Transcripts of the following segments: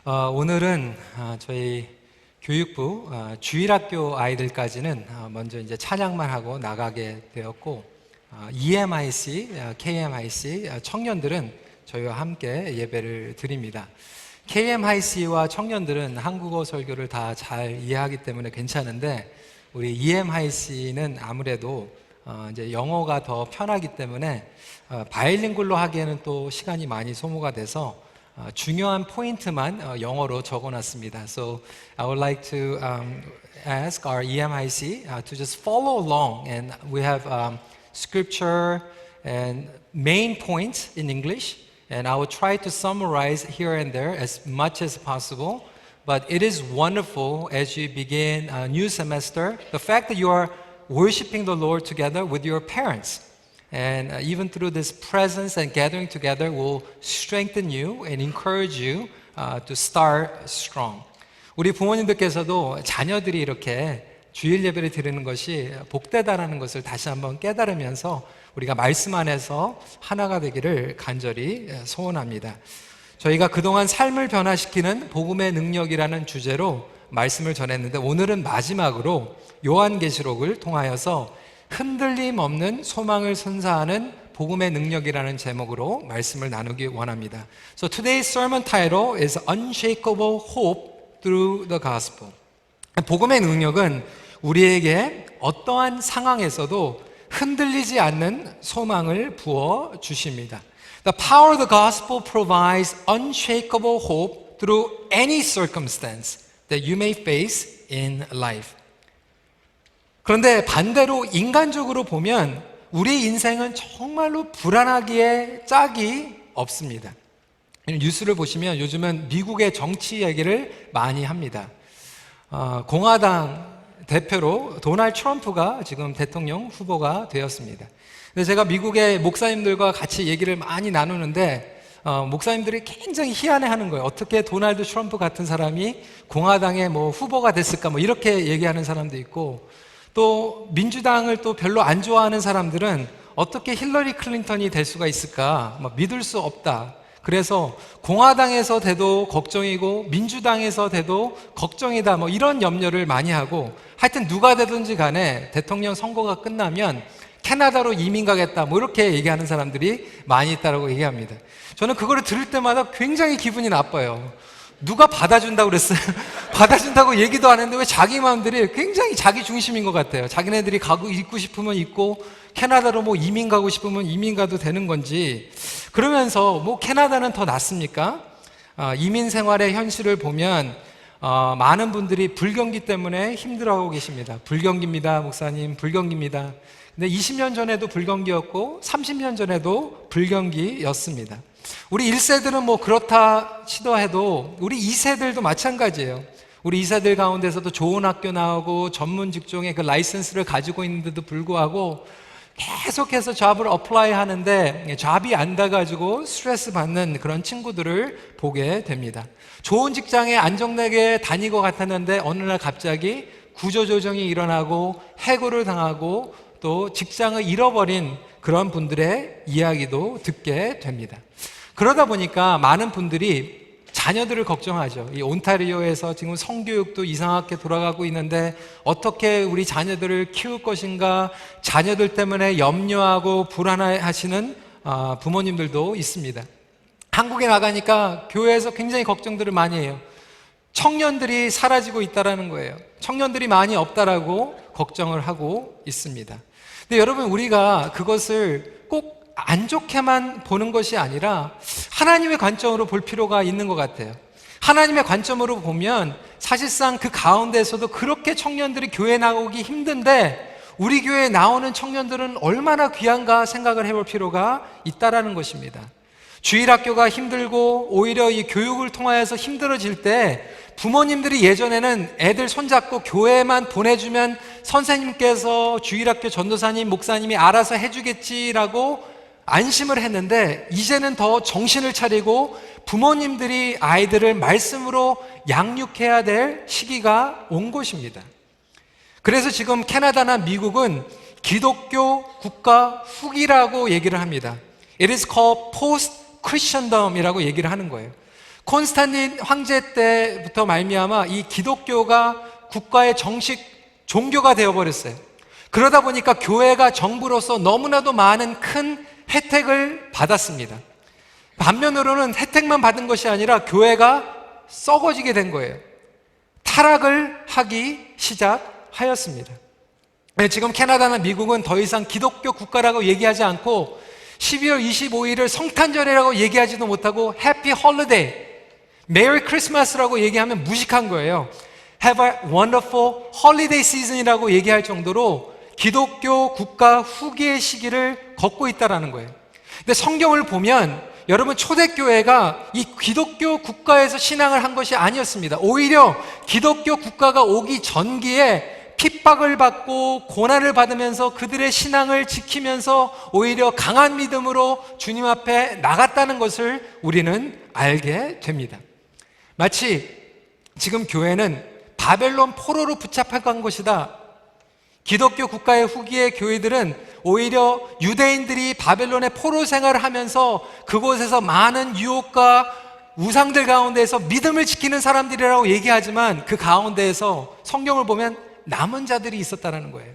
오늘은 저희 교육부 주일학교 아이들까지는 먼저 이제 찬양만 하고 나가게 되었고, EMIC, KMIC 청년들은 저희와 함께 예배를 드립니다. KMIC와 청년들은 한국어 설교를 다 잘 이해하기 때문에 괜찮은데, 우리 EMIC는 아무래도 이제 영어가 더 편하기 때문에 바이링굴로 하기에는 또 시간이 많이 소모가 돼서 중요한 포인트만 영어로 적어놨습니다. So I would like to ask our EMIC to just follow along, and we have scripture and main points in English, and I will try to summarize here and there as much as possible. But it is wonderful as you begin a new semester, the fact that you are worshiping the Lord together with your parents. And even through this presence and gathering together will strengthen you and encourage you to start strong. 우리 부모님들께서도 자녀들이 이렇게 주일 예배를 드리는 것이 복되다라는 것을 다시 한번 깨달으면서 우리가 말씀 안에서 하나가 되기를 간절히 소원합니다. 저희가 그동안 삶을 변화시키는 복음의 능력이라는 주제로 말씀을 전했는데, 오늘은 마지막으로 요한계시록을 통하여서 흔들림 없는 소망을 선사하는 복음의 능력이라는 제목으로 말씀을 나누기 원합니다. So today's sermon title is Unshakable Hope Through the Gospel. 복음의 능력은 우리에게 어떠한 상황에서도 흔들리지 않는 소망을 부어 주십니다. The power of the gospel provides unshakable hope through any circumstance that you may face in life. 그런데 반대로 인간적으로 보면 우리 인생은 정말로 불안하기에 짝이 없습니다. 뉴스를 보시면 요즘은 미국의 정치 얘기를 많이 합니다. 공화당 대표로 도널드 트럼프가 지금 대통령 후보가 되었습니다. 근데 제가 미국의 목사님들과 같이 얘기를 많이 나누는데 목사님들이 굉장히 희한해하는 거예요. 어떻게 도널드 트럼프 같은 사람이 공화당의 후보가 됐을까 이렇게 얘기하는 사람도 있고, 또 민주당을 또 별로 안 좋아하는 사람들은 어떻게 힐러리 클린턴이 될 수가 있을까 믿을 수 없다. 그래서 공화당에서 돼도 걱정이고 민주당에서 돼도 걱정이다 이런 염려를 많이 하고, 하여튼 누가 되든지 간에 대통령 선거가 끝나면 캐나다로 이민 가겠다 이렇게 얘기하는 사람들이 많이 있다고 얘기합니다. 저는 그거를 들을 때마다 굉장히 기분이 나빠요. 누가 받아준다고 그랬어요? 받아준다고 얘기도 안 했는데 왜 자기 마음들이 굉장히 자기 중심인 것 같아요. 자기네들이 있고 싶으면 있고, 캐나다로 이민 가고 싶으면 이민 가도 되는 건지. 그러면서 캐나다는 더 낫습니까? 이민 생활의 현실을 보면 많은 분들이 불경기 때문에 힘들어하고 계십니다. 불경기입니다, 목사님, 불경기입니다. 근데 20년 전에도 불경기였고 30년 전에도 불경기였습니다. 우리 1세들은 그렇다 치더해도 우리 2세들도 마찬가지예요. 우리 2세들 가운데서도 좋은 학교 나오고 전문 직종의 그 라이선스를 가지고 있는데도 불구하고 계속해서 잡을 어플라이 하는데 잡이 안 돼가지고 스트레스 받는 그런 친구들을 보게 됩니다. 좋은 직장에 안정되게 다니고 같았는데 어느 날 갑자기 구조조정이 일어나고 해고를 당하고 또 직장을 잃어버린 그런 분들의 이야기도 듣게 됩니다. 그러다 보니까 많은 분들이 자녀들을 걱정하죠. 이 온타리오에서 지금 성교육도 이상하게 돌아가고 있는데 어떻게 우리 자녀들을 키울 것인가, 자녀들 때문에 염려하고 불안해하시는 부모님들도 있습니다. 한국에 나가니까 교회에서 굉장히 걱정들을 많이 해요. 청년들이 사라지고 있다는 거예요. 청년들이 많이 없다라고 걱정을 하고 있습니다. 근데 여러분, 우리가 그것을 꼭 안 좋게만 보는 것이 아니라 하나님의 관점으로 볼 필요가 있는 것 같아요. 하나님의 관점으로 보면 사실상 그 가운데서도 그렇게 청년들이 교회 나오기 힘든데 우리 교회에 나오는 청년들은 얼마나 귀한가 생각을 해볼 필요가 있다라는 것입니다. 주일학교가 힘들고 오히려 이 교육을 통하여서 힘들어질 때 부모님들이 예전에는 애들 손잡고 교회만 보내주면 선생님께서 주일학교 전도사님, 목사님이 알아서 해주겠지라고 안심을 했는데, 이제는 더 정신을 차리고 부모님들이 아이들을 말씀으로 양육해야 될 시기가 온 것입니다. 그래서 지금 캐나다나 미국은 기독교 국가 후기라고 얘기를 합니다. It is called post-Christendom이라고 얘기를 하는 거예요. 콘스탄틴 황제 때부터 말미암아 이 기독교가 국가의 정식 종교가 되어버렸어요. 그러다 보니까 교회가 정부로서 너무나도 많은 큰 혜택을 받았습니다. 반면으로는 혜택만 받은 것이 아니라 교회가 썩어지게 된 거예요. 타락을 하기 시작하였습니다. 지금 캐나다나 미국은 더 이상 기독교 국가라고 얘기하지 않고 12월 25일을 성탄절이라고 얘기하지도 못하고 해피 홀리데이, 메리 크리스마스라고 얘기하면 무식한 거예요. Have a wonderful holiday season이라고 얘기할 정도로 기독교 국가 후기의 시기를 걷고 있다는 거예요. 근데 성경을 보면 여러분, 초대교회가 이 기독교 국가에서 신앙을 한 것이 아니었습니다. 오히려 기독교 국가가 오기 전기에 핍박을 받고 고난을 받으면서 그들의 신앙을 지키면서 오히려 강한 믿음으로 주님 앞에 나갔다는 것을 우리는 알게 됩니다. 마치 지금 교회는 바벨론 포로로 붙잡혀간 것이다. 기독교 국가의 후기의 교회들은 오히려 유대인들이 바벨론의 포로 생활을 하면서 그곳에서 많은 유혹과 우상들 가운데에서 믿음을 지키는 사람들이라고 얘기하지만 그 가운데에서 성경을 보면 남은 자들이 있었다는 거예요.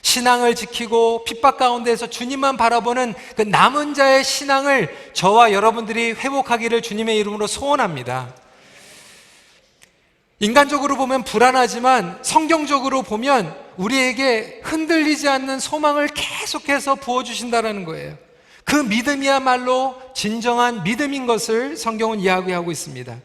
신앙을 지키고 핍박 가운데에서 주님만 바라보는 그 남은 자의 신앙을 저와 여러분들이 회복하기를 주님의 이름으로 소원합니다. 인간적으로 보면 불안하지만 성경적으로 보면 우리에게 흔들리지 않는 소망을 계속해서 부어주신다는 거예요. 그 믿음이야말로 진정한 믿음인 것을 성경은 이야기하고 있습니다.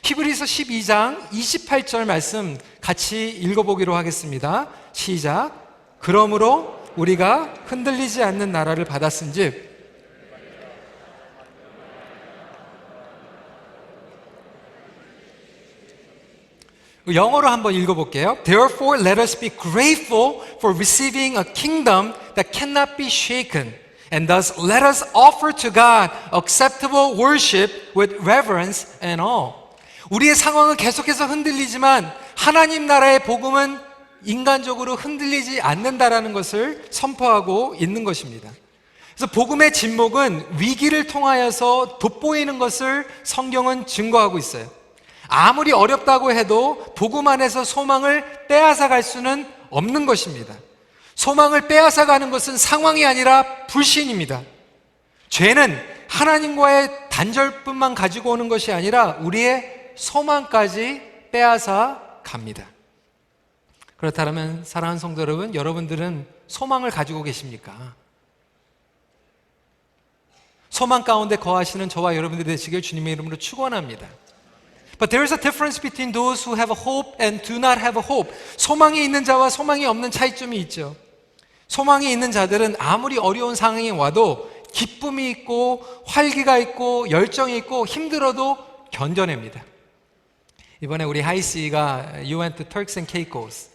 히브리서 12장 28절 말씀 같이 읽어보기로 하겠습니다. 시작. 그러므로 우리가 흔들리지 않는 나라를 받았은즉 영어로 한번 읽어볼게요. Therefore let us be grateful for receiving a kingdom that cannot be shaken. And thus let us offer to God acceptable worship with reverence and awe. 우리의 상황은 계속해서 흔들리지만 하나님 나라의 복음은 인간적으로 흔들리지 않는다라는 것을 선포하고 있는 것입니다. 그래서 복음의 진목은 위기를 통하여서 돋보이는 것을 성경은 증거하고 있어요. 아무리 어렵다고 해도 복음 안에서 소망을 빼앗아 갈 수는 없는 것입니다. 소망을 빼앗아 가는 것은 상황이 아니라 불신입니다. 죄는 하나님과의 단절뿐만 가지고 오는 것이 아니라 우리의 소망까지 빼앗아 갑니다. 그렇다면 사랑하는 성도 여러분, 여러분들은 소망을 가지고 계십니까? 소망 가운데 거하시는 저와 여러분들이 되시길 주님의 이름으로 축원합니다. But there is a difference between those who have a hope and do not have a hope. 소망이 있는 자와 소망이 없는 차이점이 있죠. 소망이 있는 자들은 아무리 어려운 상황이 와도 기쁨이 있고 활기가 있고 열정이 있고 힘들어도 견뎌냅니다. 이번에 우리 하이씨가 You went to Turks and Caicos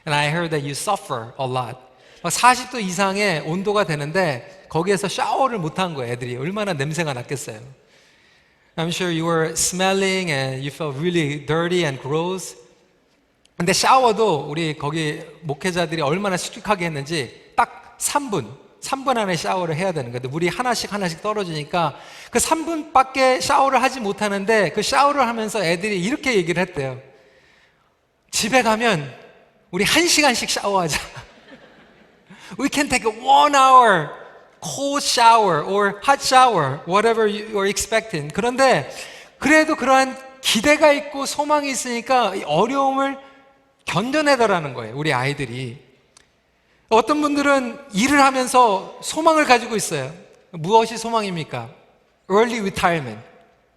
and I heard that you suffer a lot. 막 40도 이상의 온도가 되는데 거기에서 샤워를 못한 거예요. 애들이 얼마나 냄새가 났겠어요. I'm sure you were smelling and you felt really dirty and gross. 근데 샤워도 우리 거기 목회자들이 얼마나 strict 했는지 딱 3분 안에 샤워를 해야 되는 거예요. 물이 하나씩 떨어지니까 그 3분밖에 샤워를 하지 못하는데 그 샤워를 하면서 애들이 이렇게 얘기를 했대요. 집에 가면 우리 1시간씩 샤워하자. We can take a 1 hour cold shower or hot shower, whatever you are expecting. 그런데 그래도 그러한 기대가 있고 소망이 있으니까 이 어려움을 견뎌내더라는 거예요, 우리 아이들이. 어떤 분들은 일을 하면서 소망을 가지고 있어요. 무엇이 소망입니까? Early retirement.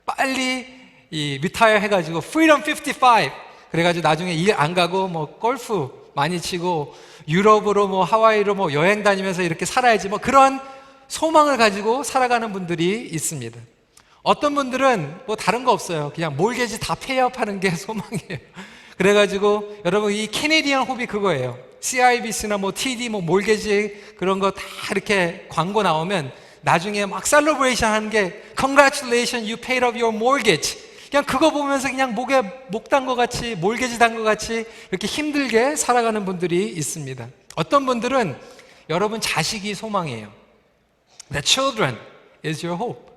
빨리 이 retire 해가지고 freedom 55. 그래가지고 나중에 일 안 가고 뭐 골프 많이 치고 유럽으로 뭐 하와이로 뭐 여행 다니면서 이렇게 살아야지 뭐 그런 소망을 가지고 살아가는 분들이 있습니다. 어떤 분들은 뭐 다른 거 없어요. 그냥 몰개지 다 페이업하는 게 소망이에요. 그래가지고 여러분 이 캐네디언 호비 그거예요. CIBC나 뭐 TD 뭐 몰개지 그런 거 다 이렇게 광고 나오면 나중에 막 셀러브레이션 하는 게 Congratulations, you paid off your mortgage. 그냥 그거 보면서 그냥 목에 목 단 것 같이 몰개지 단 것 같이 이렇게 힘들게 살아가는 분들이 있습니다. 어떤 분들은 여러분 자식이 소망이에요. The children is your hope.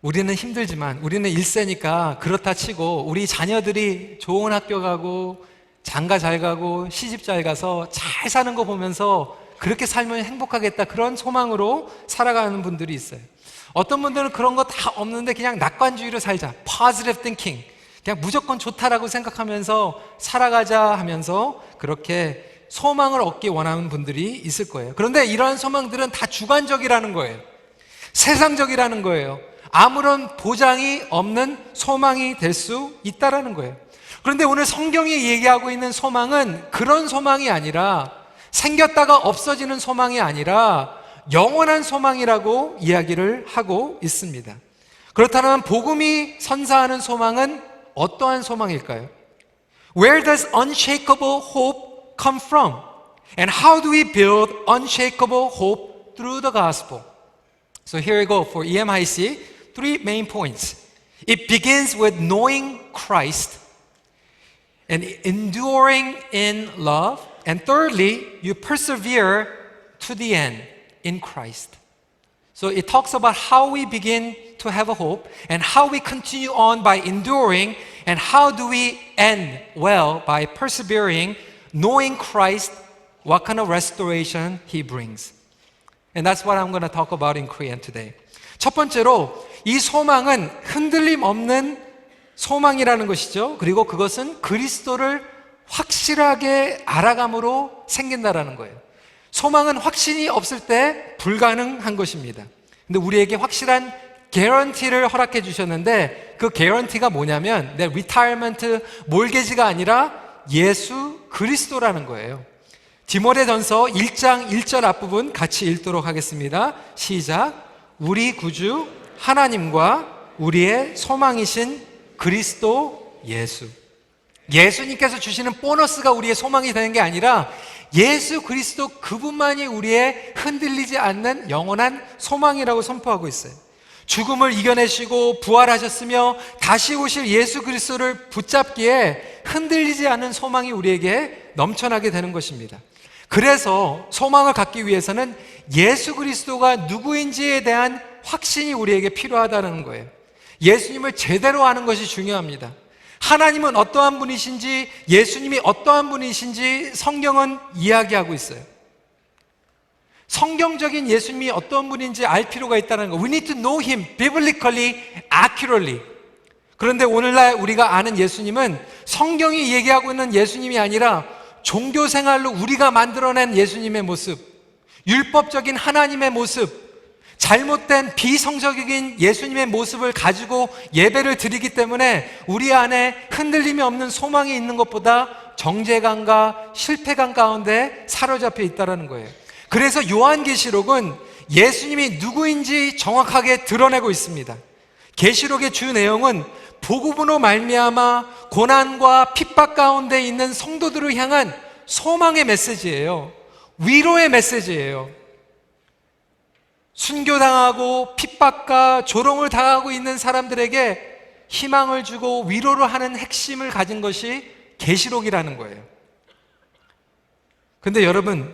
우리는 힘들지만, 우리는 1세니까 그렇다 치고 우리 자녀들이 좋은 학교 가고 장가 잘 가고 시집 잘 가서 잘 사는 거 보면서 그렇게 살면 행복하겠다, 그런 소망으로 살아가는 분들이 있어요. 어떤 분들은 그런 거 다 없는데 그냥 낙관주의로 살자, positive thinking, 그냥 무조건 좋다라고 생각하면서 살아가자 하면서 그렇게 소망을 얻기 원하는 분들이 있을 거예요. 그런데 이러한 소망들은 다 주관적이라는 거예요. 세상적이라는 거예요. 아무런 보장이 없는 소망이 될 수 있다라는 거예요. 그런데 오늘 성경이 얘기하고 있는 소망은 그런 소망이 아니라, 생겼다가 없어지는 소망이 아니라 영원한 소망이라고 이야기를 하고 있습니다. 그렇다면 복음이 선사하는 소망은 어떠한 소망일까요? Where does unshakable hope come from? And how do we build unshakable hope through the gospel? So here we go for EMIC, 3 main points. It begins with knowing Christ and enduring in love. And thirdly, you persevere to the end in Christ. So it talks about how we begin to have a hope and how we continue on by enduring, and how do we end well by persevering, knowing Christ, what kind of restoration He brings. And that's what I'm going to talk about in Korean today. 첫 번째로, 이 소망은 흔들림 없는 소망이라는 것이죠. 그리고 그것은 그리스도를 확실하게 알아감으로 생긴다라는 거예요. 소망은 확신이 없을 때 불가능한 것입니다. 근데 우리에게 확실한 개런티를 허락해 주셨는데, 그 개런티가 뭐냐면 내 리타이어먼트 몰게지가 아니라 예수 그리스도라는 거예요. 디모데전서 1장 1절 앞부분 같이 읽도록 하겠습니다. 시작. 우리 구주 하나님과 우리의 소망이신 그리스도 예수. 예수님께서 주시는 보너스가 우리의 소망이 되는 게 아니라 예수 그리스도 그분만이 우리의 흔들리지 않는 영원한 소망이라고 선포하고 있어요. 죽음을 이겨내시고 부활하셨으며 다시 오실 예수 그리스도를 붙잡기에 흔들리지 않는 소망이 우리에게 넘쳐나게 되는 것입니다. 그래서 소망을 갖기 위해서는 예수 그리스도가 누구인지에 대한 확신이 우리에게 필요하다는 거예요. 예수님을 제대로 아는 것이 중요합니다. 하나님은 어떠한 분이신지, 예수님이 어떠한 분이신지 성경은 이야기하고 있어요. 성경적인 예수님이 어떤 분인지 알 필요가 있다는 거. We need to know Him biblically, accurately. 그런데 오늘날 우리가 아는 예수님은 성경이 얘기하고 있는 예수님이 아니라 종교 생활로 우리가 만들어낸 예수님의 모습, 율법적인 하나님의 모습, 잘못된 비성적인 예수님의 모습을 가지고 예배를 드리기 때문에 우리 안에 흔들림이 없는 소망이 있는 것보다 정죄감과 실패감 가운데 사로잡혀 있다는 거예요. 그래서 요한계시록은 예수님이 누구인지 정확하게 드러내고 있습니다. 계시록의 주 내용은 복음으로 말미암아 고난과 핍박 가운데 있는 성도들을 향한 소망의 메시지예요. 위로의 메시지예요. 순교당하고 핍박과 조롱을 당하고 있는 사람들에게 희망을 주고 위로를 하는 핵심을 가진 것이 계시록이라는 거예요. 근데 여러분,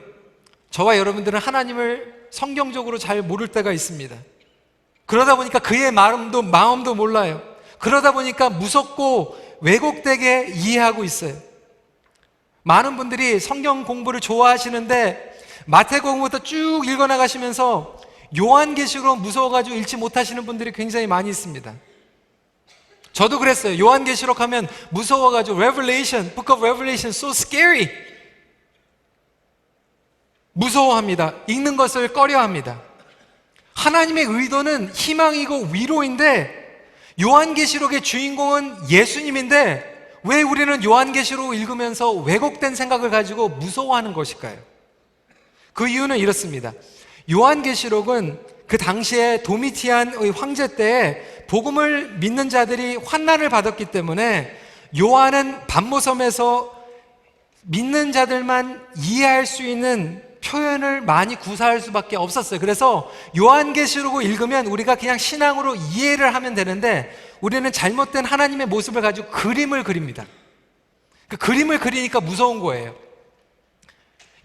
저와 여러분들은 하나님을 성경적으로 잘 모를 때가 있습니다. 그러다 보니까 그의 마음도 몰라요. 그러다 보니까 무섭고 왜곡되게 이해하고 있어요. 많은 분들이 성경 공부를 좋아하시는데 마태복음부터 쭉 읽어나가시면서 요한계시록 무서워가지고 읽지 못하시는 분들이 굉장히 많이 있습니다. 저도 그랬어요. 요한계시록 하면 무서워가지고 Revelation, Book of Revelation, so scary. 무서워합니다. 읽는 것을 꺼려합니다. 하나님의 의도는 희망이고 위로인데 요한계시록의 주인공은 예수님인데 왜 우리는 요한계시록을 읽으면서 왜곡된 생각을 가지고 무서워하는 것일까요? 그 이유는 이렇습니다. 요한계시록은 그 당시에 도미티안의 황제 때에 복음을 믿는 자들이 환난을 받았기 때문에 요한은 반모섬에서 믿는 자들만 이해할 수 있는 표현을 많이 구사할 수밖에 없었어요. 그래서 요한계시록을 읽으면 우리가 그냥 신앙으로 이해를 하면 되는데 우리는 잘못된 하나님의 모습을 가지고 그림을 그립니다. 그 그림을 그리니까 무서운 거예요.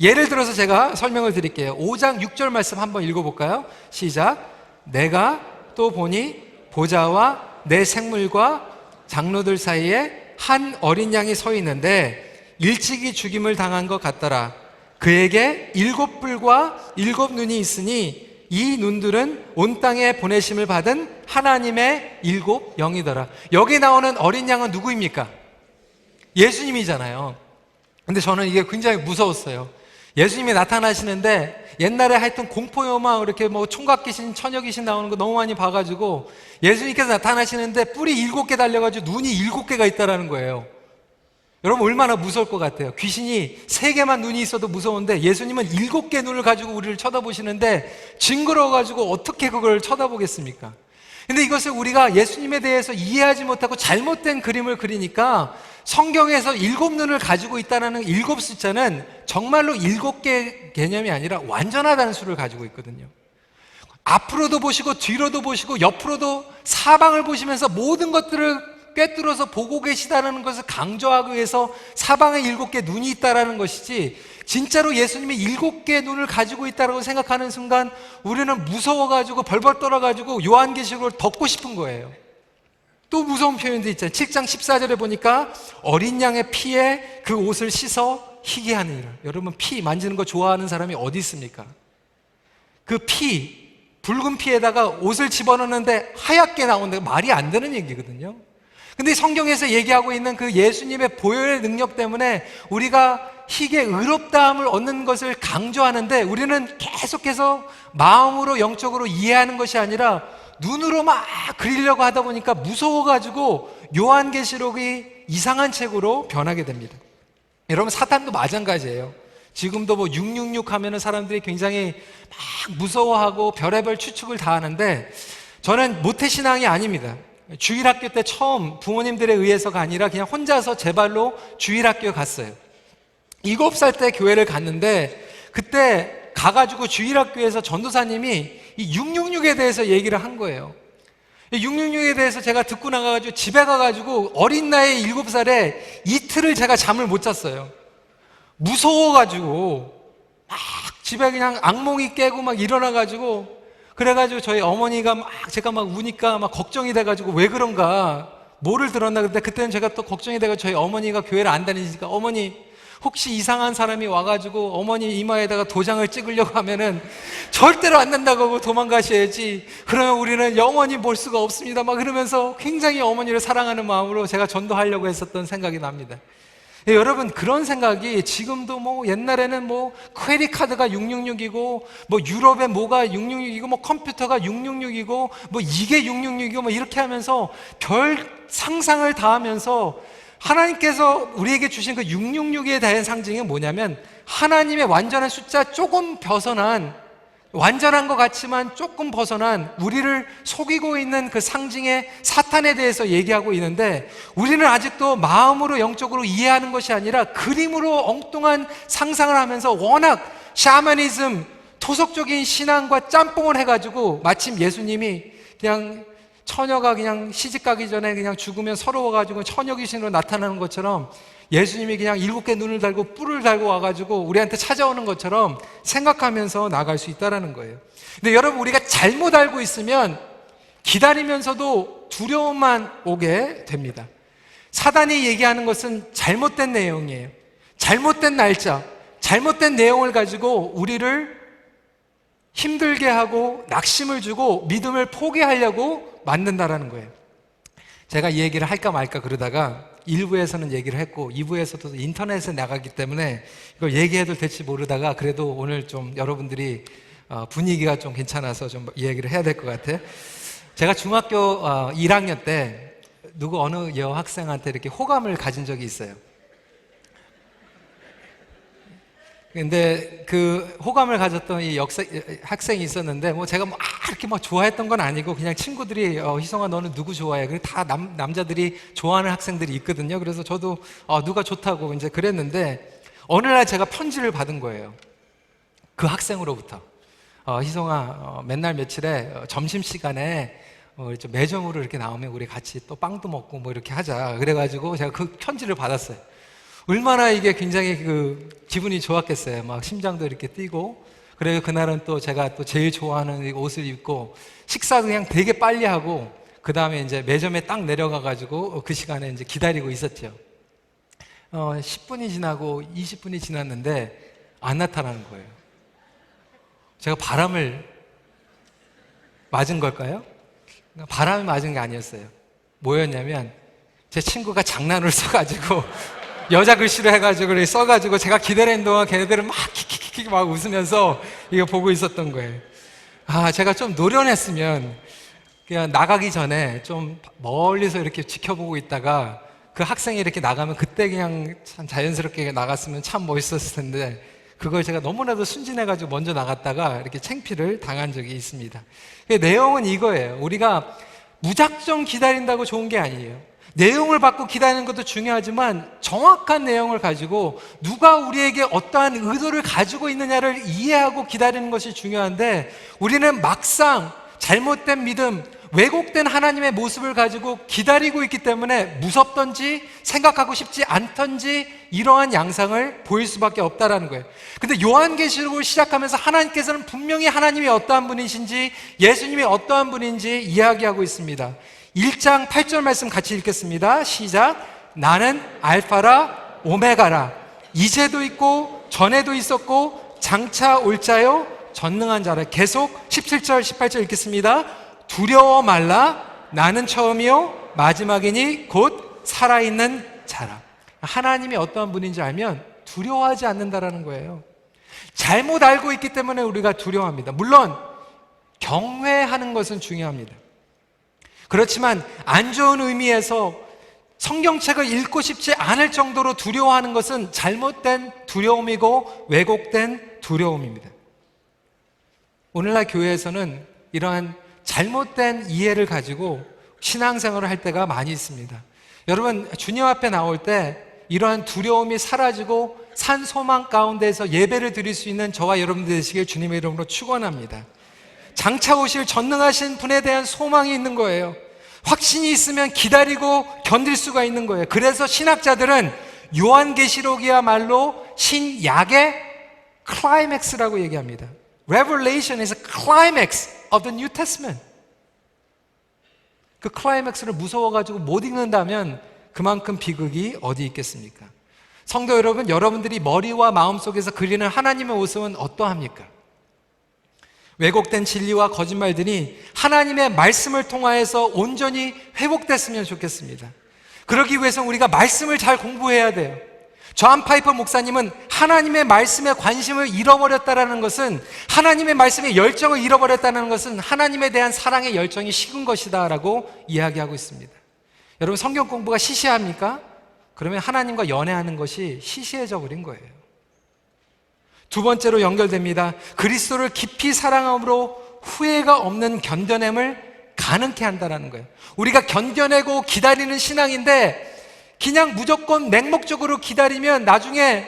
예를 들어서 제가 설명을 드릴게요. 5장 6절 말씀 한번 읽어볼까요? 시작. 내가 또 보니 보좌와 내 생물과 장로들 사이에 한 어린 양이 서 있는데 일찍이 죽임을 당한 것 같더라. 그에게 7뿔과 7눈이 있으니 이 눈들은 온 땅에 보내심을 받은 하나님의 7영이더라. 여기 나오는 어린 양은 누구입니까? 예수님이잖아요. 근데 저는 이게 굉장히 무서웠어요. 예수님이 나타나시는데 옛날에 하여튼 공포영화 이렇게 뭐 총각 귀신, 처녀 귀신 나오는 거 너무 많이 봐가지고 예수님께서 나타나시는데 뿔이 7개 달려가지고 눈이 7개가 있다라는 거예요. 여러분 얼마나 무서울 것 같아요. 귀신이 3개만 눈이 있어도 무서운데 예수님은 7개 눈을 가지고 우리를 쳐다보시는데 징그러워가지고 어떻게 그걸 쳐다보겠습니까? 근데 이것을 우리가 예수님에 대해서 이해하지 못하고 잘못된 그림을 그리니까 성경에서 7눈을 가지고 있다는 7 숫자는 정말로 7개 개념이 아니라 완전하다는 수를 가지고 있거든요. 앞으로도 보시고 뒤로도 보시고 옆으로도 사방을 보시면서 모든 것들을 꿰뚫어서 보고 계시다는 것을 강조하기 위해서 사방에 7개 눈이 있다는 것이지, 진짜로 예수님이 7개 눈을 가지고 있다고 생각하는 순간 우리는 무서워가지고 벌벌 떨어가지고 요한계시록을 덮고 싶은 거예요. 또 무서운 표현도 있잖아요. 7장 14절에 보니까 어린 양의 피에 그 옷을 씻어 희게 하느니라. 여러분, 피 만지는 거 좋아하는 사람이 어디 있습니까? 그 피, 붉은 피에다가 옷을 집어넣는데 하얗게 나오는데 말이 안 되는 얘기거든요. 근데 성경에서 얘기하고 있는 그 예수님의 보혈의 능력 때문에 우리가 희게 의롭다함을 얻는 것을 강조하는데, 우리는 계속해서 마음으로 영적으로 이해하는 것이 아니라 눈으로 막 그리려고 하다 보니까 무서워가지고 요한계시록이 이상한 책으로 변하게 됩니다. 여러분, 사탄도 마찬가지예요. 지금도 뭐 666 하면은 사람들이 굉장히 막 무서워하고 별의별 추측을 다 하는데, 저는 모태신앙이 아닙니다. 주일학교 때 처음 부모님들에 의해서가 아니라 그냥 혼자서 제 발로 주일학교에 갔어요. 7살 때 교회를 갔는데, 그때 가가지고 주일학교에서 전도사님이 이 666에 대해서 얘기를 한 거예요. 이 666에 대해서 제가 듣고 나가가지고 집에 가가지고 어린 나이 7살에 이틀을 제가 잠을 못 잤어요. 무서워가지고 막 집에 그냥 악몽이 깨고 막 일어나가지고, 그래가지고 저희 어머니가 막 제가 막 우니까 막 걱정이 돼가지고 왜 그런가, 뭐를 들었나. 근데 그때는 제가 또 걱정이 돼가지고 저희 어머니가 교회를 안 다니시니까, 어머니 혹시 이상한 사람이 와가지고 어머니 이마에다가 도장을 찍으려고 하면은 절대로 안 된다고 하고 도망가셔야지, 그러면 우리는 영원히 볼 수가 없습니다. 막 그러면서 굉장히 어머니를 사랑하는 마음으로 제가 전도하려고 했었던 생각이 납니다. 예, 여러분, 그런 생각이 지금도 뭐 옛날에는 뭐 크레딧 카드가 666이고 뭐 유럽에 뭐가 666이고 뭐 컴퓨터가 666이고 뭐 이게 666이고 뭐 이렇게 하면서 별 상상을 다 하면서, 하나님께서 우리에게 주신 그 666에 대한 상징이 뭐냐면 하나님의 완전한 숫자 조금 벗어난, 완전한 것 같지만 조금 벗어난, 우리를 속이고 있는 그 상징의 사탄에 대해서 얘기하고 있는데, 우리는 아직도 마음으로 영적으로 이해하는 것이 아니라 그림으로 엉뚱한 상상을 하면서 워낙 샤머니즘, 토속적인 신앙과 짬뽕을 해가지고 마침 예수님이 그냥 처녀가 그냥 시집가기 전에 그냥 죽으면 서러워가지고 처녀 귀신으로 나타나는 것처럼 예수님이 그냥 7개 눈을 달고 뿔을 달고 와가지고 우리한테 찾아오는 것처럼 생각하면서 나갈 수 있다는 거예요. 근데 여러분, 우리가 잘못 알고 있으면 기다리면서도 두려움만 오게 됩니다. 사단이 얘기하는 것은 잘못된 내용이에요. 잘못된 날짜, 잘못된 내용을 가지고 우리를 힘들게 하고 낙심을 주고 믿음을 포기하려고 만든다라는 거예요. 제가 이 얘기를 할까 말까 그러다가 1부에서는 얘기를 했고 2부에서도 인터넷에 나가기 때문에 이걸 얘기해도 될지 모르다가, 그래도 오늘 좀 여러분들이 분위기가 좀 괜찮아서 좀 얘기를 해야 될 것 같아요. 제가 중학교 1학년 때 어느 여학생한테 이렇게 호감을 가진 적이 있어요. 근데 그 호감을 가졌던 이 학생이 있었는데, 뭐 제가 뭐 이렇게 막 좋아했던 건 아니고 그냥 친구들이 희성아 너는 누구 좋아해? 그리고 다 남자들이 좋아하는 학생들이 있거든요. 그래서 저도 누가 좋다고 이제 그랬는데, 어느 날 제가 편지를 받은 거예요. 그 학생으로부터. 희성아, 맨날 며칠에 점심시간에 매점으로 이렇게 나오면 우리 같이 또 빵도 먹고 뭐 이렇게 하자. 그래가지고 제가 그 편지를 받았어요. 얼마나 이게 굉장히 그 기분이 좋았겠어요. 막 심장도 이렇게 뛰고. 그래서 그날은 또 제가 또 제일 좋아하는 옷을 입고 식사도 그냥 되게 빨리 하고, 그 다음에 이제 매점에 딱 내려가가지고 그 시간에 이제 기다리고 있었죠. 10분이 지나고 20분이 지났는데 안 나타나는 거예요. 제가 바람을 맞은 걸까요? 바람이 맞은 게 아니었어요. 뭐였냐면 제 친구가 장난을 써가지고 여자 글씨로 해가지고 써가지고 제가 기다리는 동안 걔네들은 막 킥킥킥 막 웃으면서 이거 보고 있었던 거예요. 제가 좀 노련했으면 그냥 나가기 전에 좀 멀리서 이렇게 지켜보고 있다가 그 학생이 이렇게 나가면 그때 그냥 참 자연스럽게 나갔으면 참 멋있었을 텐데 그걸 제가 너무나도 순진해가지고 먼저 나갔다가 이렇게 창피를 당한 적이 있습니다. 내용은 이거예요. 우리가 무작정 기다린다고 좋은 게 아니에요. 내용을 받고 기다리는 것도 중요하지만 정확한 내용을 가지고 누가 우리에게 어떠한 의도를 가지고 있느냐를 이해하고 기다리는 것이 중요한데 우리는 막상 잘못된 믿음, 왜곡된 하나님의 모습을 가지고 기다리고 있기 때문에 무섭던지 생각하고 싶지 않던지 이러한 양상을 보일 수밖에 없다라는 거예요. 근데 요한계시록을 시작하면서 하나님께서는 분명히 하나님이 어떠한 분이신지 예수님이 어떠한 분인지 이야기하고 있습니다. 1장 8절 말씀 같이 읽겠습니다. 시작. 나는 알파라 오메가라. 이제도 있고 전에도 있었고 장차 올 자요 전능한 자라. 계속 17절 18절 읽겠습니다. 두려워 말라. 나는 처음이요 마지막이니 곧 살아있는 자라. 하나님이 어떠한 분인지 알면 두려워하지 않는다라는 거예요. 잘못 알고 있기 때문에 우리가 두려워합니다. 물론 경외하는 것은 중요합니다. 그렇지만 안 좋은 의미에서 성경책을 읽고 싶지 않을 정도로 두려워하는 것은 잘못된 두려움이고 왜곡된 두려움입니다. 오늘날 교회에서는 이러한 잘못된 이해를 가지고 신앙생활을 할 때가 많이 있습니다. 여러분, 주님 앞에 나올 때 이러한 두려움이 사라지고 산 소망 가운데서 예배를 드릴 수 있는 저와 여러분들 되시길 주님의 이름으로 축원합니다. 장차 오실 전능하신 분에 대한 소망이 있는 거예요. 확신이 있으면 기다리고 견딜 수가 있는 거예요. 그래서 신학자들은 요한계시록이야말로 신약의 클라이맥스라고 얘기합니다. Revelation is a climax of the New Testament. 그 클라이맥스를 무서워가지고 못 읽는다면 그만큼 비극이 어디 있겠습니까? 성도 여러분, 여러분들이 머리와 마음속에서 그리는 하나님의 모습은 어떠합니까? 왜곡된 진리와 거짓말들이 하나님의 말씀을 통하여서 온전히 회복됐으면 좋겠습니다. 그러기 위해서 우리가 말씀을 잘 공부해야 돼요. 존 파이퍼 목사님은 하나님의 말씀에 관심을 잃어버렸다는 것은, 하나님의 말씀에 열정을 잃어버렸다는 것은 하나님에 대한 사랑의 열정이 식은 것이다 라고 이야기하고 있습니다. 여러분, 성경 공부가 시시합니까? 그러면 하나님과 연애하는 것이 시시해져 버린 거예요. 두 번째로 연결됩니다. 그리스도를 깊이 사랑함으로 후회가 없는 견뎌냄을 가능케 한다는 거예요. 우리가 견뎌내고 기다리는 신앙인데 그냥 무조건 맹목적으로 기다리면 나중에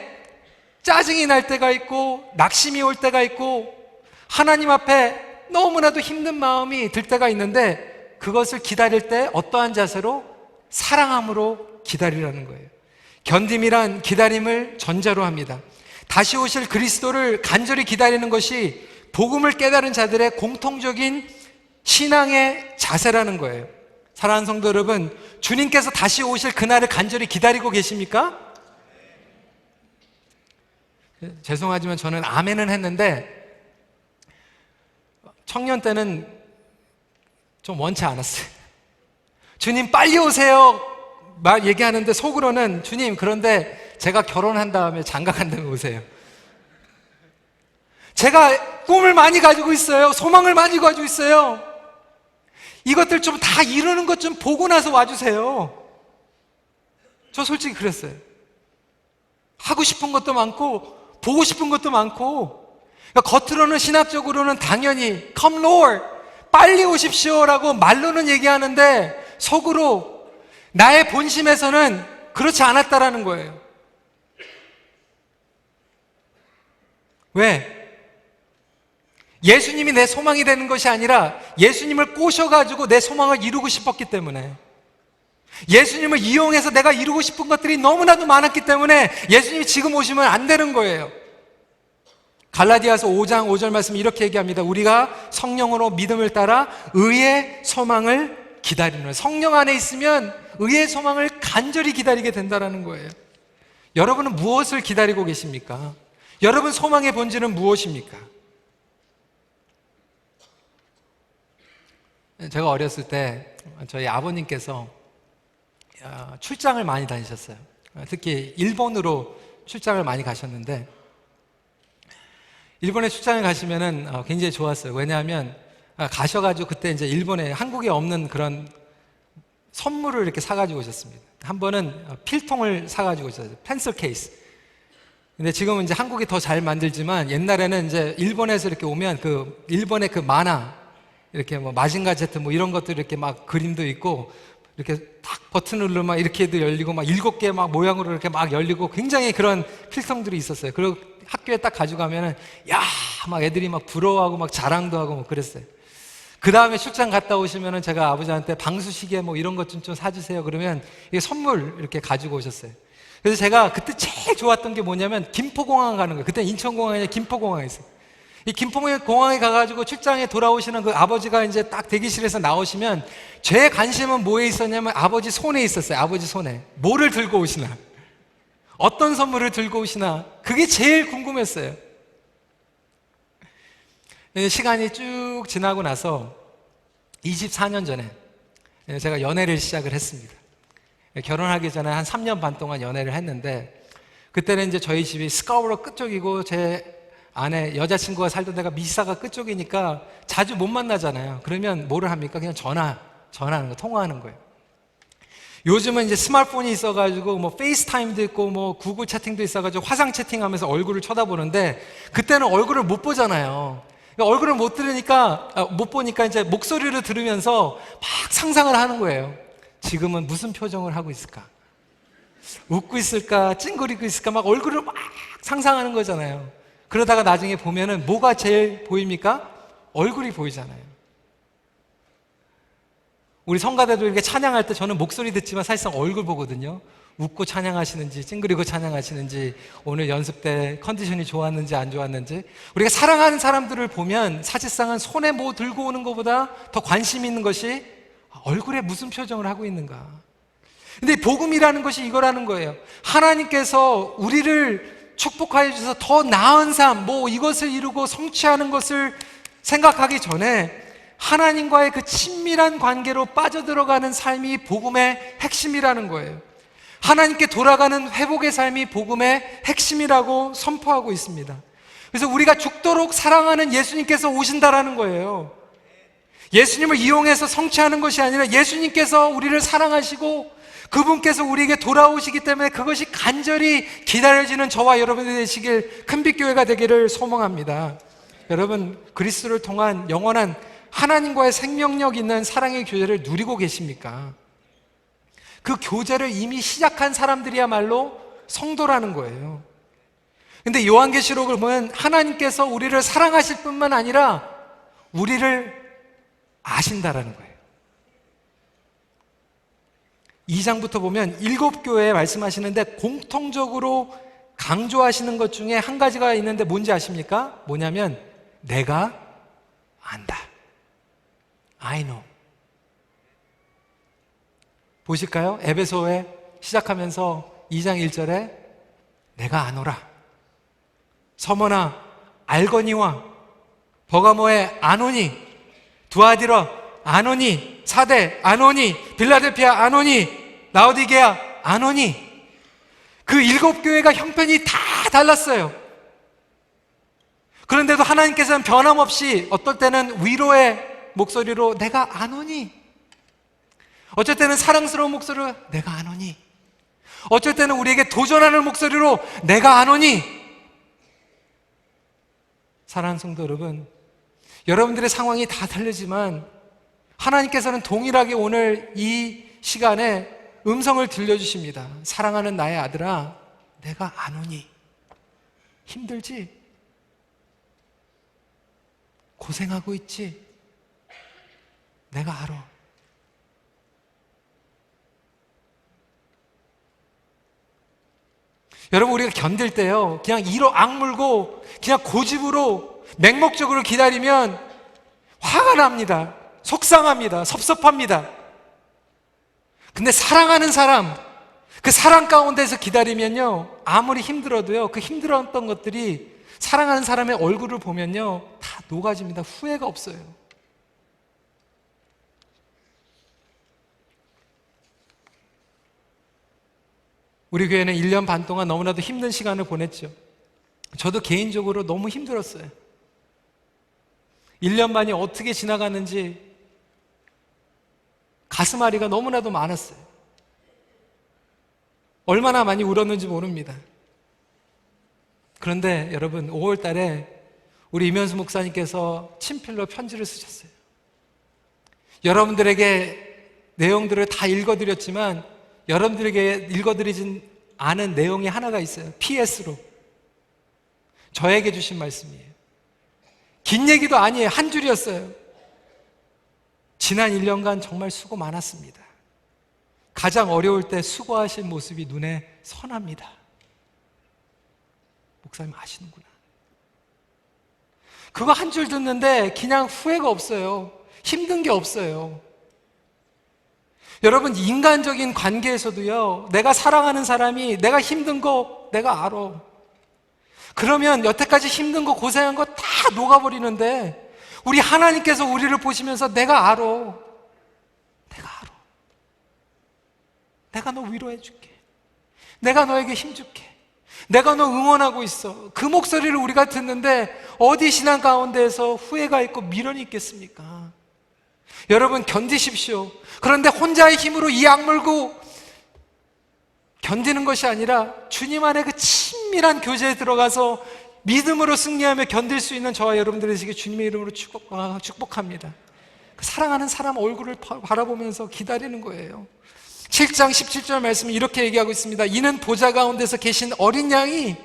짜증이 날 때가 있고 낙심이 올 때가 있고 하나님 앞에 너무나도 힘든 마음이 들 때가 있는데, 그것을 기다릴 때 어떠한 자세로? 사랑함으로 기다리라는 거예요. 견딤이란 기다림을 전제로 합니다. 다시 오실 그리스도를 간절히 기다리는 것이 복음을 깨달은 자들의 공통적인 신앙의 자세라는 거예요. 사랑하는 성도 여러분, 주님께서 다시 오실 그날을 간절히 기다리고 계십니까? 죄송하지만 저는 아멘은 했는데 청년 때는 좀 원치 않았어요. 주님 빨리 오세요 말 얘기하는데 속으로는 주님, 그런데 제가 결혼한 다음에 장가간 다음에 오세요. 제가 꿈을 많이 가지고 있어요. 소망을 많이 가지고 있어요. 이것들 좀 다 이루는 것 좀 보고 나서 와주세요. 저 솔직히 그랬어요. 하고 싶은 것도 많고 보고 싶은 것도 많고, 그러니까 겉으로는 신학적으로는 당연히 Come Lord, 빨리 오십시오라고 말로는 얘기하는데 속으로 나의 본심에서는 그렇지 않았다라는 거예요. 왜? 예수님이 내 소망이 되는 것이 아니라 예수님을 꼬셔가지고 내 소망을 이루고 싶었기 때문에, 예수님을 이용해서 내가 이루고 싶은 것들이 너무나도 많았기 때문에 예수님이 지금 오시면 안 되는 거예요. 갈라디아서 5장 5절 말씀 이렇게 얘기합니다. 우리가 성령으로 믿음을 따라 의의 소망을 기다리는 거예요. 성령 안에 있으면 의의 소망을 간절히 기다리게 된다는 거예요. 여러분은 무엇을 기다리고 계십니까? 여러분 소망의 본질은 무엇입니까? 제가 어렸을 때 저희 아버님께서 출장을 많이 다니셨어요. 특히 일본으로 출장을 많이 가셨는데, 일본에 출장을 가시면은 굉장히 좋았어요. 왜냐하면 가셔가지고 그때 이제 일본에 한국에 없는 그런 선물을 이렇게 사가지고 오셨습니다. 한 번은 필통을 사가지고 오셨어요. 펜슬 케이스. 근데 지금은 이제 한국이 더 잘 만들지만 옛날에는 이제 일본에서 이렇게 오면 그 일본의 그 만화, 이렇게 뭐 마징가 제트 뭐 이런 것들 이렇게 막 그림도 있고, 이렇게 딱 버튼 누르면 막 이렇게도 열리고 막 7개 막 모양으로 이렇게 막 열리고 굉장히 그런 필통들이 있었어요. 그리고 학교에 딱 가져가면은 야 막 애들이 막 부러워하고 막 자랑도 하고 뭐 그랬어요. 그 다음에 출장 갔다 오시면은 제가 아버지한테 방수시계 뭐 이런 것 좀 사주세요. 그러면 이게 선물 이렇게 가지고 오셨어요. 그래서 제가 그때 제일 좋았던 게 뭐냐면 김포공항 가는 거예요. 그때 인천공항이 아니라 김포공항에 있어요. 이 김포공항에 가가지고 출장에 돌아오시는 그 아버지가 이제 딱 대기실에서 나오시면 제 관심은 뭐에 있었냐면 아버지 손에 있었어요. 아버지 손에. 뭐를 들고 오시나? 어떤 선물을 들고 오시나? 그게 제일 궁금했어요. 시간이 쭉 지나고 나서 24년 전에 제가 연애를 시작을 했습니다. 결혼하기 전에 한 3년 반 동안 연애를 했는데, 그때는 이제 저희 집이 스카우로 끝쪽이고 제 아내 여자친구가 살던 데가 미사가 끝쪽이니까 자주 못 만나잖아요. 그러면 뭐를 합니까? 그냥 전화하는 거, 통화하는 거예요. 요즘은 이제 스마트폰이 있어가지고 뭐 페이스타임도 있고 뭐 구글 채팅도 있어가지고 화상 채팅하면서 얼굴을 쳐다보는데, 그때는 얼굴을 못 보잖아요. 얼굴을 못 보니까 이제 목소리를 들으면서 막 상상을 하는 거예요. 지금은 무슨 표정을 하고 있을까? 웃고 있을까? 찡그리고 있을까? 막 얼굴을 막 상상하는 거잖아요. 그러다가 나중에 보면은 뭐가 제일 보입니까? 얼굴이 보이잖아요. 우리 성가대도 이렇게 찬양할 때 저는 목소리 듣지만 사실상 얼굴 보거든요. 웃고 찬양하시는지 찡그리고 찬양하시는지, 오늘 연습 때 컨디션이 좋았는지 안 좋았는지. 우리가 사랑하는 사람들을 보면 사실상은 손에 뭐 들고 오는 것보다 더 관심 있는 것이 얼굴에 무슨 표정을 하고 있는가. 근데 복음이라는 것이 이거라는 거예요. 하나님께서 우리를 축복하여 주셔서 더 나은 삶, 뭐 이것을 이루고 성취하는 것을 생각하기 전에 하나님과의 그 친밀한 관계로 빠져들어가는 삶이 복음의 핵심이라는 거예요. 하나님께 돌아가는 회복의 삶이 복음의 핵심이라고 선포하고 있습니다. 그래서 우리가 죽도록 사랑하는 예수님께서 오신다라는 거예요. 예수님을 이용해서 성취하는 것이 아니라 예수님께서 우리를 사랑하시고 그분께서 우리에게 돌아오시기 때문에 그것이 간절히 기다려지는 저와 여러분이 되시길, 큰빛교회가 되기를 소망합니다. 여러분, 그리스도를 통한 영원한 하나님과의 생명력 있는 사랑의 교제를 누리고 계십니까? 그 교제를 이미 시작한 사람들이야말로 성도라는 거예요. 근데 요한계시록을 보면 하나님께서 우리를 사랑하실 뿐만 아니라 우리를 아신다라는 거예요. 2장부터 보면 7교회에 말씀하시는데 공통적으로 강조하시는 것 중에 한 가지가 있는데 뭔지 아십니까? 뭐냐면 내가 안다. I know. 보실까요? 에베소에 시작하면서 2장 1절에 내가 아노라. 서머나 알거니와 버가모에 아노니, 두아디라 아노니, 사대 아노니, 빌라델피아 아노니, 라오디게아 아노니. 그 7교회가 형편이 다 달랐어요. 그런데도 하나님께서는 변함없이 어떨 때는 위로의 목소리로 내가 아노니, 어쩔 때는 사랑스러운 목소리로 내가 아노니, 어쩔 때는 우리에게 도전하는 목소리로 내가 아노니. 사랑하는 성도 여러분, 여러분들의 상황이 다 다르지만 하나님께서는 동일하게 오늘 이 시간에 음성을 들려주십니다. 사랑하는 나의 아들아, 내가 아노니. 힘들지? 고생하고 있지? 내가 알아. 여러분, 우리가 견딜 때요, 그냥 이로 악물고 그냥 고집으로 맹목적으로 기다리면 화가 납니다. 속상합니다. 섭섭합니다. 근데 사랑하는 사람, 그 사랑 가운데서 기다리면요, 아무리 힘들어도요, 그 힘들었던 것들이 사랑하는 사람의 얼굴을 보면요, 다 녹아집니다. 후회가 없어요. 우리 교회는 1년 반 동안 너무나도 힘든 시간을 보냈죠. 저도 개인적으로 너무 힘들었어요. 1년 반이 어떻게 지나갔는지 가슴앓이가 너무나도 많았어요. 얼마나 많이 울었는지 모릅니다. 그런데 여러분, 5월 달에 우리 이면수 목사님께서 친필로 편지를 쓰셨어요. 여러분들에게 내용들을 다 읽어드렸지만 여러분들에게 읽어드리진 않은 내용이 하나가 있어요. PS로 저에게 주신 말씀이에요. 긴 얘기도 아니에요. 한 줄이었어요. 지난 1년간 정말 수고 많았습니다. 가장 어려울 때 수고하신 모습이 눈에 선합니다. 목사님 아시는구나. 그거 한 줄 듣는데 그냥 후회가 없어요. 힘든 게 없어요. 여러분, 인간적인 관계에서도요, 내가 사랑하는 사람이 내가 힘든 거 내가 알아. 그러면 여태까지 힘든 거 고생한 거 다 녹아버리는데 우리 하나님께서 우리를 보시면서 내가 알아. 내가 너 위로해 줄게. 내가 너에게 힘 줄게. 내가 너 응원하고 있어. 그 목소리를 우리가 듣는데 어디 신앙 가운데에서 후회가 있고 미련이 있겠습니까? 여러분, 견디십시오. 그런데 혼자의 힘으로 이 악물고 견디는 것이 아니라 주님 안에 그 친밀한 교제에 들어가서 믿음으로 승리하며 견딜 수 있는 저와 여러분들이 되시길 주님의 이름으로 축복합니다. 사랑하는 사람 얼굴을 바라보면서 기다리는 거예요. 7장 17절 말씀이 이렇게 얘기하고 있습니다. 이는 보좌 가운데서 계신 어린 양이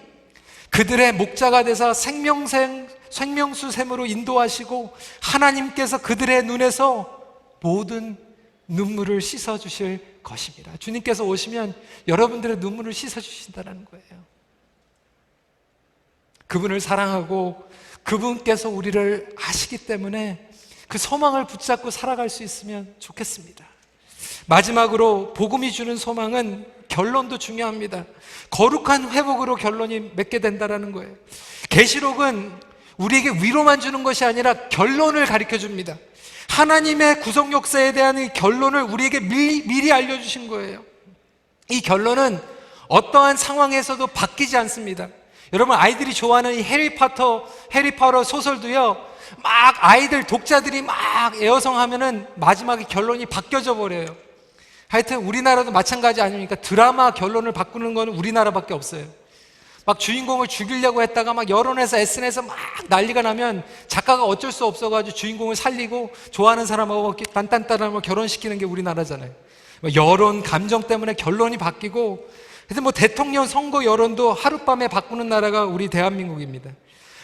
그들의 목자가 되사 생명수 샘으로 인도하시고 하나님께서 그들의 눈에서 모든 눈물을 씻어주실 것입니다. 주님께서 오시면 여러분들의 눈물을 씻어주신다는 거예요. 그분을 사랑하고 그분께서 우리를 아시기 때문에 그 소망을 붙잡고 살아갈 수 있으면 좋겠습니다. 마지막으로 복음이 주는 소망은 결론도 중요합니다. 거룩한 회복으로 결론이 맺게 된다는 거예요. 계시록은 우리에게 위로만 주는 것이 아니라 결론을 가르쳐 줍니다. 하나님의 구속 역사에 대한 이 결론을 우리에게 미리 알려주신 거예요. 이 결론은 어떠한 상황에서도 바뀌지 않습니다. 여러분, 아이들이 좋아하는 이 해리포터 소설도요, 막 아이들 독자들이 막 애호성하면은 마지막에 결론이 바뀌어져 버려요. 하여튼 우리나라도 마찬가지 아닙니까? 드라마 결론을 바꾸는 건 우리나라밖에 없어요. 막 주인공을 죽이려고 했다가 막 여론에서 SNS에서 막 난리가 나면 작가가 어쩔 수 없어가지고 주인공을 살리고 좋아하는 사람하고 딴딴딴하고 결혼시키는 게 우리나라잖아요. 여론, 감정 때문에 결론이 바뀌고, 하여튼 뭐 대통령 선거 여론도 하룻밤에 바꾸는 나라가 우리 대한민국입니다.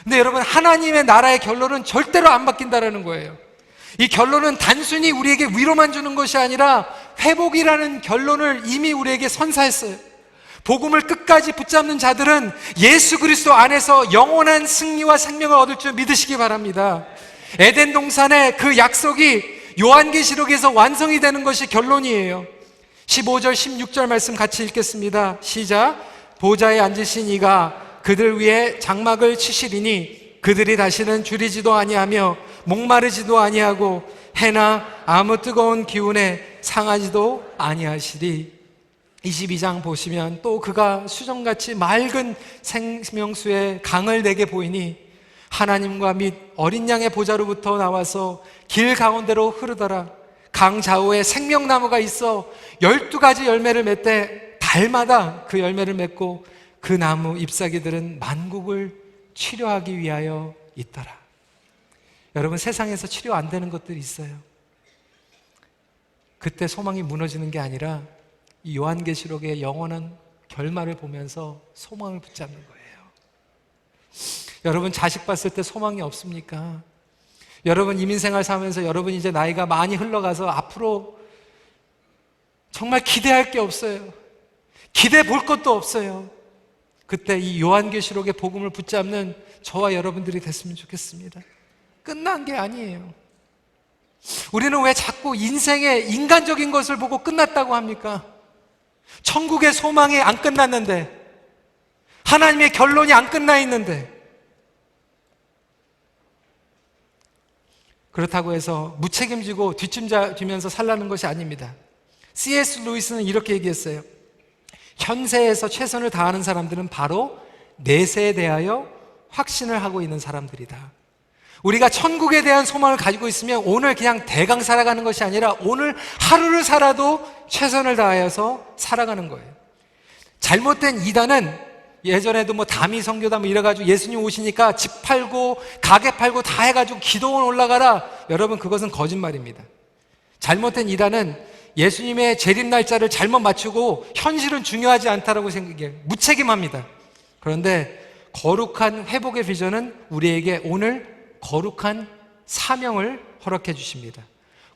근데 여러분, 하나님의 나라의 결론은 절대로 안 바뀐다는 거예요. 이 결론은 단순히 우리에게 위로만 주는 것이 아니라 회복이라는 결론을 이미 우리에게 선사했어요. 복음을 끝까지 붙잡는 자들은 예수 그리스도 안에서 영원한 승리와 생명을 얻을 줄 믿으시기 바랍니다. 에덴 동산의 그 약속이 요한계시록에서 완성이 되는 것이 결론이에요. 15절 16절 말씀 같이 읽겠습니다. 시작. 보좌에 앉으신 이가 그들 위에 장막을 치시리니 그들이 다시는 줄이지도 아니하며 목마르지도 아니하고 해나 아무 뜨거운 기운에 상하지도 아니하시리. 22장 보시면 또 그가 수정같이 맑은 생명수의 강을 내게 보이니 하나님과 및 어린 양의 보좌로부터 나와서 길 가운데로 흐르더라. 강 좌우에 생명나무가 있어 12가지 열매를 맺되 달마다 그 열매를 맺고 그 나무 잎사귀들은 만국을 치료하기 위하여 있더라. 여러분, 세상에서 치료 안 되는 것들이 있어요. 그때 소망이 무너지는 게 아니라 이 요한계시록의 영원한 결말을 보면서 소망을 붙잡는 거예요. 여러분, 자식 봤을 때 소망이 없습니까? 여러분, 이민생활 사면서 여러분 이제 나이가 많이 흘러가서 앞으로 정말 기대할 게 없어요. 기대 볼 것도 없어요. 그때 이 요한계시록의 복음을 붙잡는 저와 여러분들이 됐으면 좋겠습니다. 끝난 게 아니에요. 우리는 왜 자꾸 인생의 인간적인 것을 보고 끝났다고 합니까? 천국의 소망이 안 끝났는데, 하나님의 결론이 안 끝나 있는데, 그렇다고 해서 무책임지고 뒷짐지면서 살라는 것이 아닙니다. C.S. 루이스는 이렇게 얘기했어요. 현세에서 최선을 다하는 사람들은 바로 내세에 대하여 확신을 하고 있는 사람들이다. 우리가 천국에 대한 소망을 가지고 있으면 오늘 그냥 대강 살아가는 것이 아니라 오늘 하루를 살아도 최선을 다하여서 살아가는 거예요. 잘못된 이단은 예전에도 다미 선교다 이래가지고 예수님 오시니까 집 팔고 가게 팔고 다 해가지고 기도원 올라가라. 여러분, 그것은 거짓말입니다. 잘못된 이단은 예수님의 재림 날짜를 잘못 맞추고 현실은 중요하지 않다라고 생각해요. 무책임합니다. 그런데 거룩한 회복의 비전은 우리에게 오늘 거룩한 사명을 허락해 주십니다.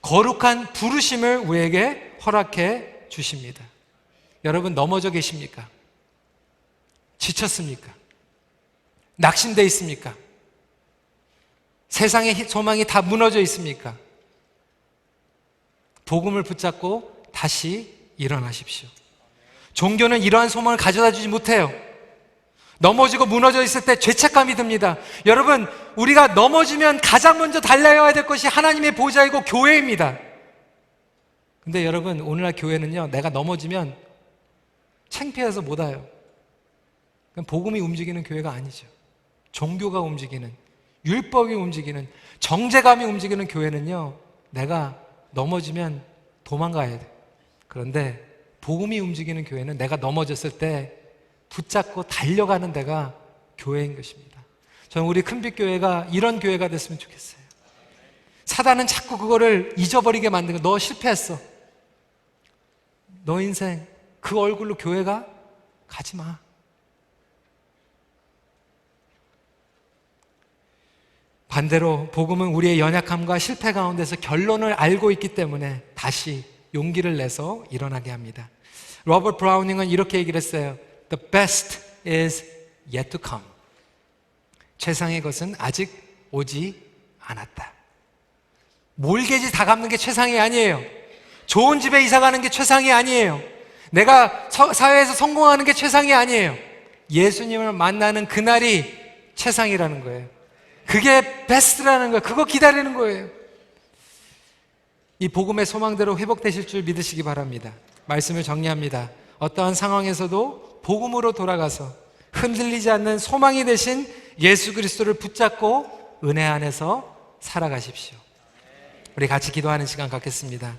거룩한 부르심을 우리에게 허락해 주십니다. 여러분, 넘어져 계십니까? 지쳤습니까? 낙심되어 있습니까? 세상의 소망이 다 무너져 있습니까? 복음을 붙잡고 다시 일어나십시오. 종교는 이러한 소망을 가져다 주지 못해요. 넘어지고 무너져 있을 때 죄책감이 듭니다. 여러분, 우리가 넘어지면 가장 먼저 달려야 될 것이 하나님의 보좌이고 교회입니다. 근데 여러분, 오늘날 교회는요, 내가 넘어지면 창피해서 못 와요. 복음이 움직이는 교회가 아니죠. 종교가 움직이는, 율법이 움직이는, 정죄감이 움직이는 교회는요, 내가 넘어지면 도망가야 돼. 그런데 복음이 움직이는 교회는 내가 넘어졌을 때 붙잡고 달려가는 데가 교회인 것입니다. 저는 우리 큰빛교회가 이런 교회가 됐으면 좋겠어요. 사단은 자꾸 그거를 잊어버리게 만드는 거. 너 실패했어. 너 인생 그 얼굴로 교회가 가지 마. 반대로 복음은 우리의 연약함과 실패 가운데서 결론을 알고 있기 때문에 다시 용기를 내서 일어나게 합니다. 로버트 브라우닝은 이렇게 얘기를 했어요. The best is yet to come. 최상의 것은 아직 오지 않았다. 몰개지 다 갚는 게 최상이 아니에요. 좋은 집에 이사 가는 게 최상이 아니에요. 내가 사회에서 성공하는 게 최상이 아니에요. 예수님을 만나는 그날이 최상이라는 거예요. 그게 베스트라는 거예요. 그거 기다리는 거예요. 이 복음의 소망대로 회복되실 줄 믿으시기 바랍니다. 말씀을 정리합니다. 어떠한 상황에서도 복음으로 돌아가서 흔들리지 않는 소망이 되신 예수 그리스도를 붙잡고 은혜 안에서 살아가십시오. 우리 같이 기도하는 시간 갖겠습니다.